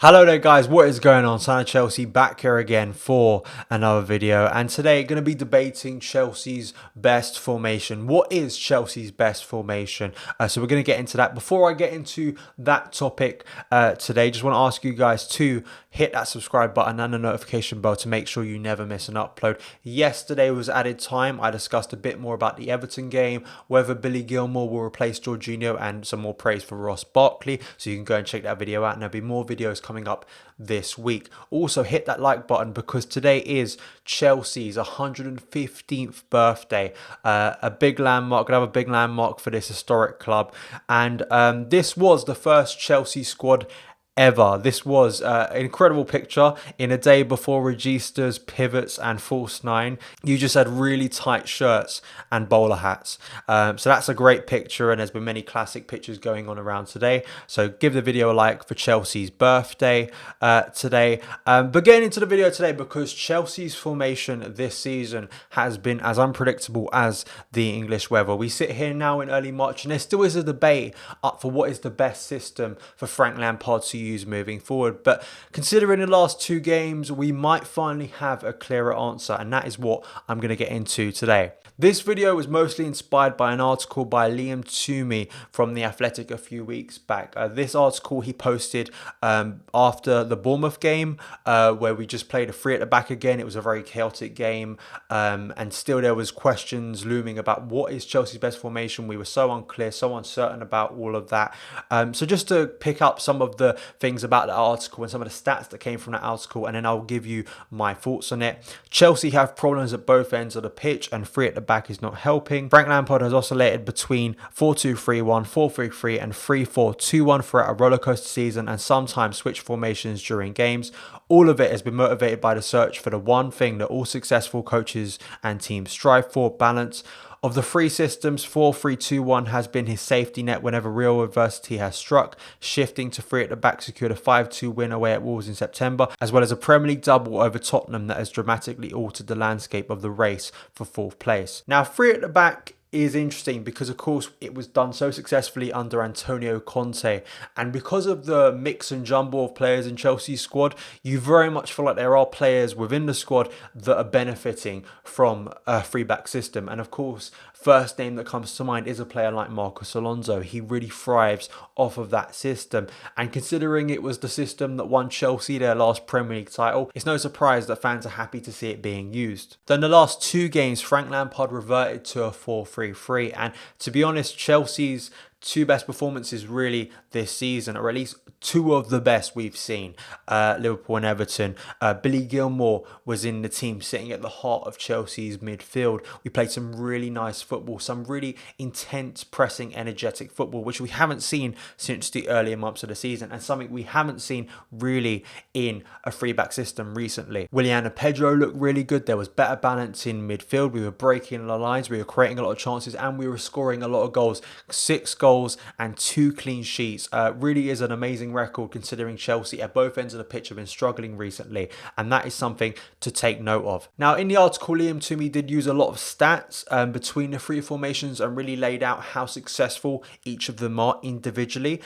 Hello there guys, what is going on? Son of Chelsea back here again for another video, and today going to be debating Chelsea's best formation. What is Chelsea's best formation? So we're going to get into that. Before I get into that topic today, just want to ask you guys to hit that subscribe button and the notification bell to make sure you never miss an upload. Yesterday was added time. I discussed a bit more about the Everton game, whether Billy Gilmour will replace Jorginho, and some more praise for Ross Barkley. So you can go and check that video out, and there'll be more videos coming up this week. Also hit that like button because today is Chelsea's 115th birthday. A big landmark. Gonna have a big landmark for this historic club, and this was the first Chelsea squad ever. This was an incredible picture in a day before registers, pivots and false nine. You just had really tight shirts and bowler hats. So that's a great picture, and there's been many classic pictures going on around today. So give the video a like for Chelsea's birthday today. But getting into the video today, because Chelsea's formation this season has been as unpredictable as the English weather. We sit here now in early March, and there still is a debate up for what is the best system for Frank Lampard to use moving forward. But considering the last two games, we might finally have a clearer answer, and that is what I'm going to get into today. This video was mostly inspired by an article by Liam Toomey from The Athletic a few weeks back. This article he posted after the Bournemouth game, where we just played a three at the back again. It was a very chaotic game, and still there was questions looming about what is Chelsea's best formation. We were so unclear, so uncertain about all of that. So just to pick up some of the things about the article and some of the stats that came from that article, and then I'll give you my thoughts on it. Chelsea have problems at both ends of the pitch, and three at the back is not helping. Frank Lampard has oscillated between 4-2-3-1, 4-3-3 and 3-4-2-1 throughout a rollercoaster season, and sometimes switch formations during games. All of it has been motivated by the search for the one thing that all successful coaches and teams strive for: balance. Of the three systems, 4-3-2-1 has been his safety net whenever real adversity has struck. Shifting to three at the back secured a 5-2 win away at Wolves in September, as well as a Premier League double over Tottenham that has dramatically altered the landscape of the race for fourth place. Now, three at the back is interesting because, of course, it was done so successfully under Antonio Conte, and because of the mix and jumble of players in Chelsea's squad, you very much feel like there are players within the squad that are benefiting from a three-back system. And of course, first name that comes to mind is a player like Marcos Alonso. He really thrives off of that system, and considering it was the system that won Chelsea their last Premier League title, it's no surprise that fans are happy to see it being used. Then the last two games, Frank Lampard reverted to a 4-3-3, and to be honest, Chelsea's two best performances really this season, or at least two of the best we've seen, Liverpool and Everton. Billy Gilmour was in the team, sitting at the heart of Chelsea's midfield. We played some really nice football, some really intense, pressing, energetic football, which we haven't seen since the earlier months of the season, and something we haven't seen really in a three-back system recently. Willian and Pedro looked really good. There was better balance in midfield. We were breaking the lines, we were creating a lot of chances, and we were scoring a lot of goals. 6 goals and 2 clean sheets. Really is an amazing record considering Chelsea at both ends of the pitch have been struggling recently, and that is something to take note of. Now, in the article, Liam Toomey did use a lot of stats between the three formations and really laid out how successful each of them are individually.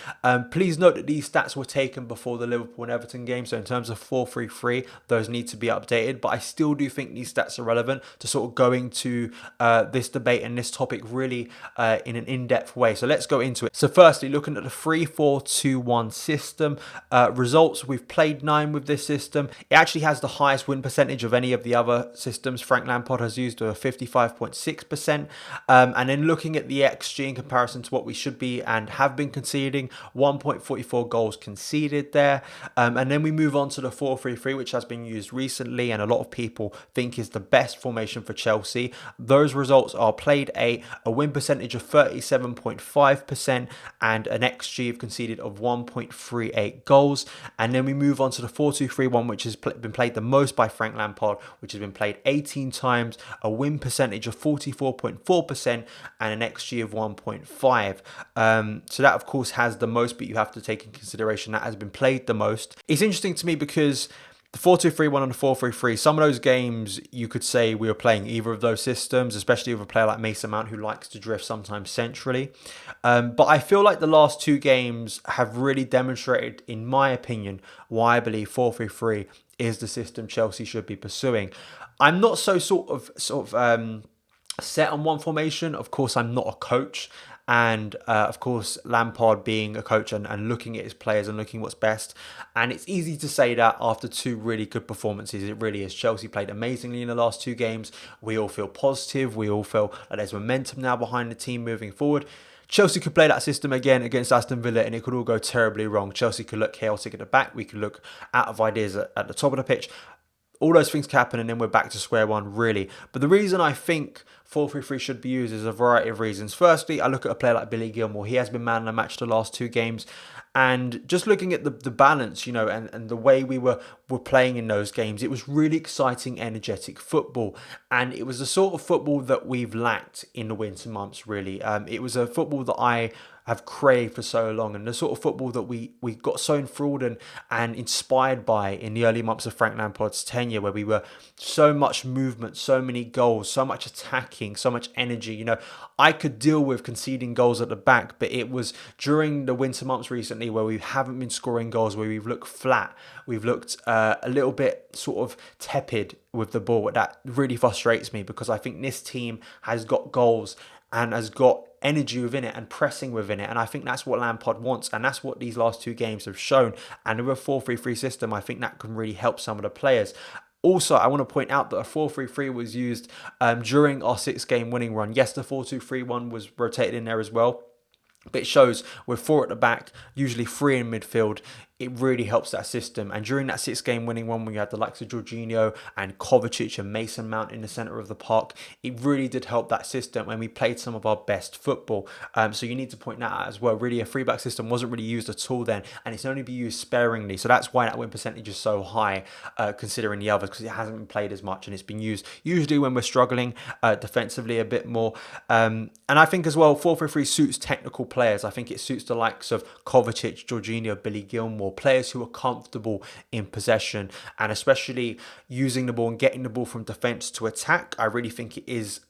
Please note that these stats were taken before the Liverpool and Everton game, so in terms of 4-3-3, those need to be updated, but I still do think these stats are relevant to sort of going to this debate and this topic really in an in-depth way. So let's go into it. So firstly, looking at the 3-4-2-1 system, results, we've played 9 with this system. It actually has the highest win percentage of any of the other systems Frank Lampard has used, a 55.6%. And then looking at the XG in comparison to what we should be and have been conceding, 1.44 goals conceded there. And then we move on to the 4-3-3, which has been used recently and a lot of people think is the best formation for Chelsea. Those results are played 8, a win percentage of 37.5%, and an XG of conceded of 1.38 goals. And then we move on to the 4-2-3-1, which has been played the most by Frank Lampard, which has been played 18 times, a win percentage of 44.4% and an XG of 1.5. So that of course has the most, but you have to take in consideration that has been played the most. It's interesting to me because The 4-2-3-1 and the 4-3-3, some of those games you could say we were playing either of those systems, especially with a player like Mason Mount who likes to drift sometimes centrally. But I feel like the last two games have really demonstrated, in my opinion, why I believe 4-3-3 is the system Chelsea should be pursuing. I'm not so sort of set on one formation. Of course, I'm not a coach. And of course, Lampard being a coach and looking at his players and looking what's best. And it's easy to say that after two really good performances. It really is. Chelsea played amazingly in the last two games. We all feel positive. We all feel that there's momentum now behind the team moving forward. Chelsea could play that system again against Aston Villa and it could all go terribly wrong. Chelsea could look chaotic at the back. We could look out of ideas at the top of the pitch. All those things can happen and then we're back to square one, really. But the reason I think 4-3-3 should be used is a variety of reasons. Firstly, I look at a player like Billy Gilmour. He has been man of the match the last two games. And just looking at the balance, and the way we were playing in those games, it was really exciting, energetic football. And it was the sort of football that we've lacked in the winter months, really. It was a football that I have craved for so long, and the sort of football that we got so enthralled and inspired by in the early months of Frank Lampard's tenure, where we were so much movement, so many goals, so much attacking, so much energy. I could deal with conceding goals at the back, but it was during the winter months recently where we haven't been scoring goals, where we've looked flat, we've looked a little bit sort of tepid with the ball. That really frustrates me because I think this team has got goals and has got energy within it and pressing within it. And I think that's what Lampard wants. And that's what these last two games have shown. And with a 4-3-3 system, I think that can really help some of the players. Also, I want to point out that a 4-3-3 was used during our 6-game winning run. Yes, the 4-2-3-1 was rotated in there as well. But it shows with 4 at the back, usually 3 in midfield. It really helps that system. And during that 6-game winning one, when you had the likes of Jorginho and Kovacic and Mason Mount in the centre of the park, it really did help that system when we played some of our best football. So you need to point that out as well. Really, a 3-back system wasn't really used at all then, and it's only been used sparingly. So that's why that win percentage is so high, considering the others, because it hasn't been played as much, and it's been used usually when we're struggling defensively a bit more. And I think as well, 4-3-3 suits technical players. I think it suits the likes of Kovacic, Jorginho, Billy Gilmour, players who are comfortable in possession, and especially using the ball and getting the ball from defence to attack. I really think it is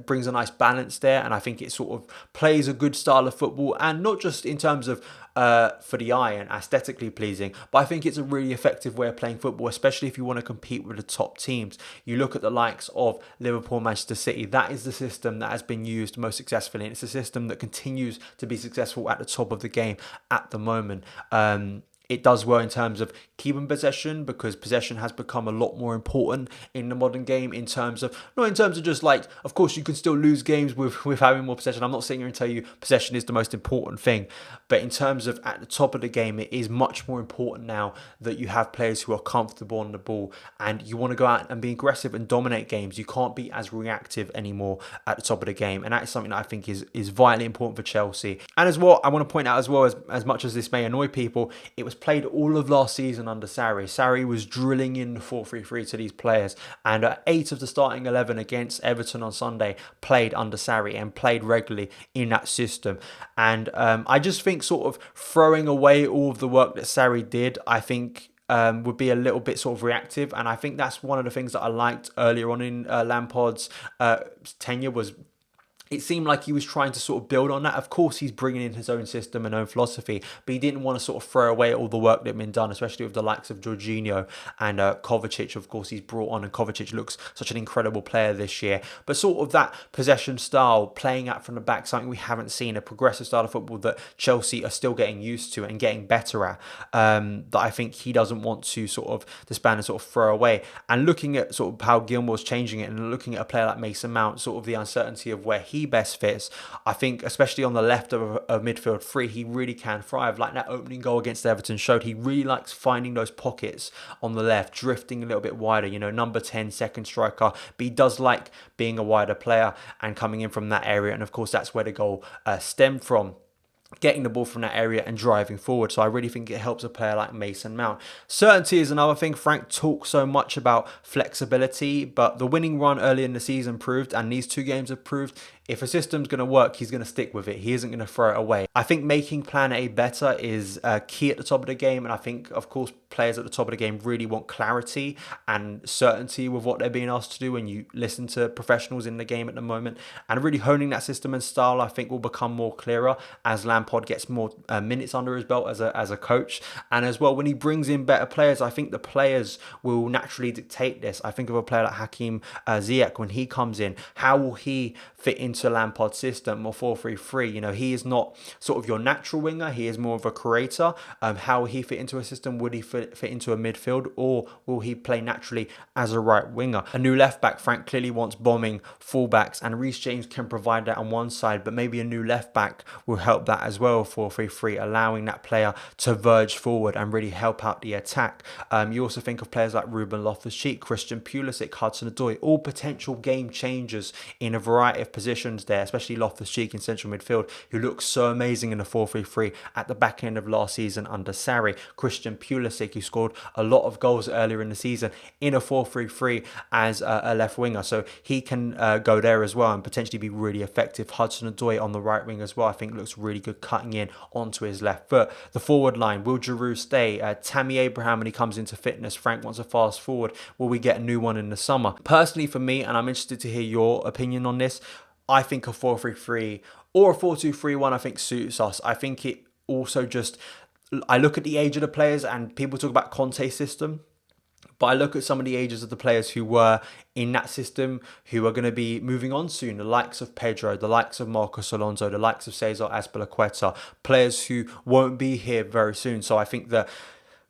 brings a nice balance there, and I think it sort of plays a good style of football, and not just in terms of for the eye and aesthetically pleasing, but I think it's a really effective way of playing football, especially if you want to compete with the top teams. You look at the likes of Liverpool, Manchester City. That is the system that has been used most successfully, and it's a system that continues to be successful at the top of the game at the moment. It does well in terms of keeping possession, because possession has become a lot more important in the modern game, in terms of, not in terms of just like, of course you can still lose games with having more possession. I'm not sitting here and tell you possession is the most important thing, but in terms of at the top of the game, it is much more important now that you have players who are comfortable on the ball, and you want to go out and be aggressive and dominate games. You can't be as reactive anymore at the top of the game, and that is something that I think is vitally important for Chelsea. And as well, I want to point out as well, as much as this may annoy people, it was played all of last season under Sarri. Sarri was drilling in the 4-3-3 to these players, and 8 of the starting 11 against Everton on Sunday played under Sarri and played regularly in that system. And I just think sort of throwing away all of the work that Sarri did, I think would be a little bit sort of reactive. And I think that's one of the things that I liked earlier on in Lampard's tenure, was it seemed like he was trying to sort of build on that. Of course, he's bringing in his own system and own philosophy, but he didn't want to sort of throw away all the work that had been done, especially with the likes of Jorginho and Kovacic. Of course, he's brought on, and Kovacic looks such an incredible player this year. But sort of that possession style, playing out from the back, something we haven't seen, a progressive style of football that Chelsea are still getting used to and getting better at, that I think he doesn't want to sort of disband and sort of throw away. And looking at sort of how Gilmour's changing it, and looking at a player like Mason Mount, sort of the uncertainty of where he best fits, I think especially on the left of midfield 3, he really can thrive. Like that opening goal against Everton showed, he really likes finding those pockets on the left, drifting a little bit wider, number 10, second striker, but he does like being a wider player and coming in from that area. And of course, that's where the goal stemmed from, getting the ball from that area and driving forward. So I really think it helps a player like Mason Mount. Certainty is another thing. Frank talks so much about flexibility, but the winning run early in the season proved, and these 2 games have proved, if a system's going to work, he's going to stick with it. He isn't going to throw it away. I think making plan A better is key at the top of the game. And I think, of course, players at the top of the game really want clarity and certainty with what they're being asked to do when you listen to professionals in the game at the moment. And really honing that system and style, I think, will become more clearer as Lampard gets more minutes under his belt as a coach. And as well, when he brings in better players, I think the players will naturally dictate this. I think of a player like Hakim Ziyech, when he comes in, how will he fit into Lampard's system or 4-3-3? You know, he is not sort of your natural winger. He is more of a creator. How will he fit into a system? Would he fit into a midfield, or will he play naturally as a right winger? A new left back, Frank clearly wants bombing fullbacks, and Reece James can provide that on one side, but maybe a new left back will help that as well, 4-3-3, allowing that player to verge forward and really help out the attack. You also think of players like Ruben Loftus-Cheek, Christian Pulisic, Hudson-ODOI, all potential game changers in a variety of positions there, especially Loftus-Cheek in central midfield, who looks so amazing in a 4-3-3 at the back end of last season under Sarri. Christian Pulisic, who scored a lot of goals earlier in the season in a 4-3-3 as a left winger, so he can go there as well and potentially be really effective. Hudson-ODOI on the right wing as well, I think looks really good cutting in onto his left foot. The forward line, will Giroud stay? Tammy Abraham, when he comes into fitness, Frank wants a fast forward. Will we get a new one in the summer? Personally for me, and I'm interested to hear your opinion on this, I think a 4-3-3 or a 4-2-3-1 I think suits us. I think it also just, I look at the age of the players, and people talk about Conte's system, but I look at some of the ages of the players who were in that system who are going to be moving on soon. The likes of Pedro, the likes of Marcos Alonso, the likes of Cesar Azpilicueta, players who won't be here very soon. So I think that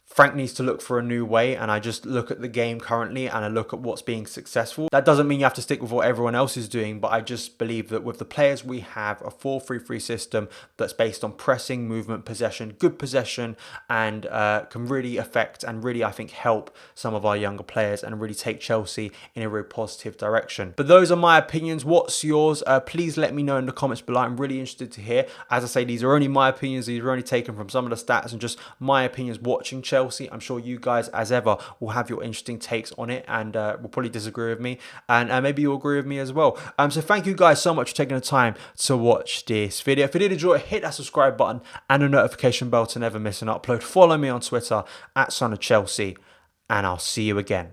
Frank needs to look for a new way, and I just look at the game currently and I look at what's being successful. That doesn't mean you have to stick with what everyone else is doing, but I just believe that with the players we have, a 4-3-3 system that's based on pressing, movement, possession, good possession, and can really affect and really, I think, help some of our younger players and really take Chelsea in a really positive direction. But those are my opinions. What's yours? Please let me know in the comments below. I'm really interested to hear. As I say, these are only my opinions. These are only taken from some of the stats and just my opinions watching Chelsea. I'm sure you guys, as ever, will have your interesting takes on it, and will probably disagree with me, and maybe you'll agree with me as well. So thank you guys so much for taking the time to watch this video. If you did enjoy it, hit that subscribe button and the notification bell to never miss an upload. Follow me on Twitter @SonOfChelsea, and I'll see you again.